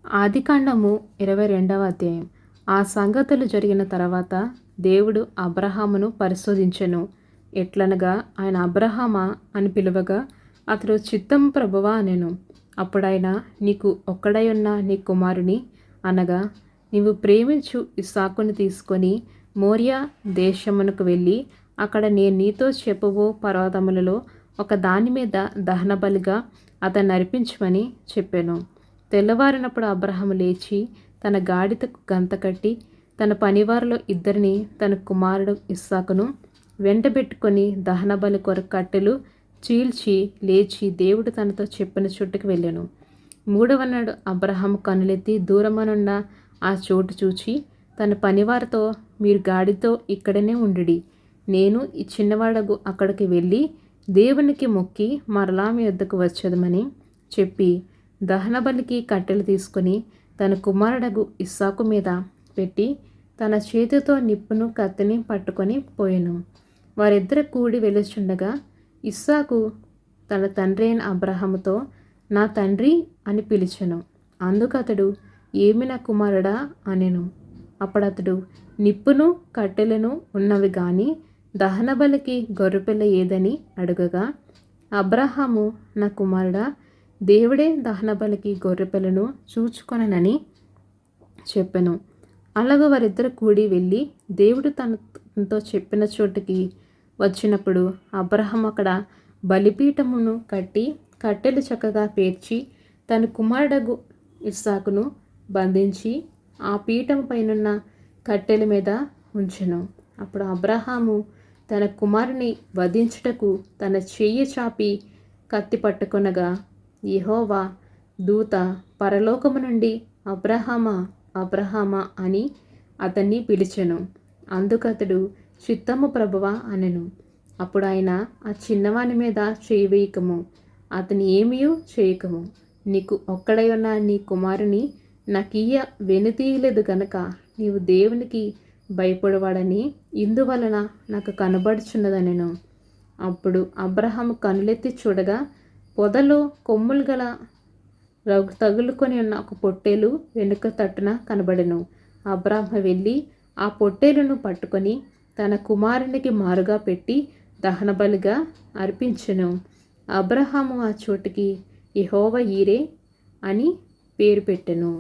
ఆదికాండము 22వ అధ్యాయం. ఆ సంగతులు జరిగిన తర్వాత దేవుడు అబ్రహామును పరిశోధించెను. ఎట్లనగా ఆయన అబ్రహామా అని పిలువగా అతడు చిత్తము ప్రభువా అనెను. అప్పుడాయన నీకు ఒక్కడై ఉన్న నీ కుమారుని అనగా నీవు ప్రేమించు ఇస్సాకుని తీసుకొని మోరియా దేశమునకు వెళ్ళి అక్కడ నేను నీతో చెప్పబో పర్వతములలో ఒక దాని మీద దహనబలిగా అతన్ని అర్పించమని చెప్పాను. తెల్లవారినప్పుడు అబ్రహాము లేచి తన గాడిదకు గంత కట్టి తన పనివారిలో ఇద్దరిని తన కుమారుడు ఇస్సాకును వెంటబెట్టుకొని దహనబలి కొరకు కట్టెలు చీల్చి లేచి దేవుడు తనతో చెప్పిన చోటుకు వెళ్ళాను. 3వ నాడు అబ్రహాము కనులెత్తి దూరమనున్న ఆ చోటు చూచి తన పనివారితో మీరు గాడితో ఇక్కడనే ఉండుడి, నేను ఈ చిన్నవాడగు అక్కడికి వెళ్ళి దేవునికి మొక్కి మరలా మీ వద్దకు వచ్చేదమని చెప్పి దహనబలికి కట్టెలు తీసుకొని తన కుమారుడగు ఇస్సాకు మీద పెట్టి తన చేతితో నిప్పును కత్తిని పట్టుకొని పోయెను. వారిద్దరు కూడి వెలుచుండగా ఇస్సాకు తన తండ్రి అయిన అబ్రహాముతో నా తండ్రి అని పిలిచెను. అందుకతడు ఏమి నా కుమారుడా అనెను. అప్పుడతడు నిప్పును కట్టెలను ఉన్నవి గాని దహనబలికి గొర్రెపిల్ల ఏదని అడుగగా అబ్రహాము నా కుమారుడా, దేవుడే దహనబలికి గొర్రెపిల్లను చూచుకొననని చెప్పెను. అలాగ వారిద్దరు కూడి వెళ్ళి దేవుడు తనతో చెప్పిన చోటుకి వచ్చినప్పుడు అబ్రహాము అక్కడ బలిపీఠమును కట్టి కట్టెలు చక్కగా పేర్చి తన కుమారుడగు ఇస్సాకును బంధించి ఆ పీఠం పైనున్న కట్టెల మీద ఉంచెను. అప్పుడు అబ్రహాము తన కుమారుని వధించుటకు తన చెయ్యి చాపి కత్తి పట్టుకొనగా యెహోవా దూత పరలోకము నుండి అబ్రహామా అబ్రహామా అని అతన్ని పిలిచెను. అందుకతడు చిత్తము ప్రభువా అనెను. అప్పుడు ఆయన ఆ చిన్నవాని మీద చేయి వేయకము, అతని ఏమీయూ చేయకము, నీకు ఒక్కడై ఉన్న నీ కుమారుని నాకియ్య వెనుతీయలేదు గనక నీవు దేవునికి భయపడవాడని ఇందువలన నాకు కనబడుచున్నదనెను. అప్పుడు అబ్రహాము కనులెత్తి చూడగా పొదలో కొమ్ములు గల తగులుకొని ఉన్న ఒక పొట్టేలు వెనుక తట్టున కనబడెను. అబ్రహాము వెళ్ళి ఆ పొట్టేలును పట్టుకొని తన కుమారునికి మారుగా పెట్టి దహనబలిగా అర్పించెను. అబ్రహాము ఆ చోటికి యెహోవా ఈరే అని పేరు పెట్టెను.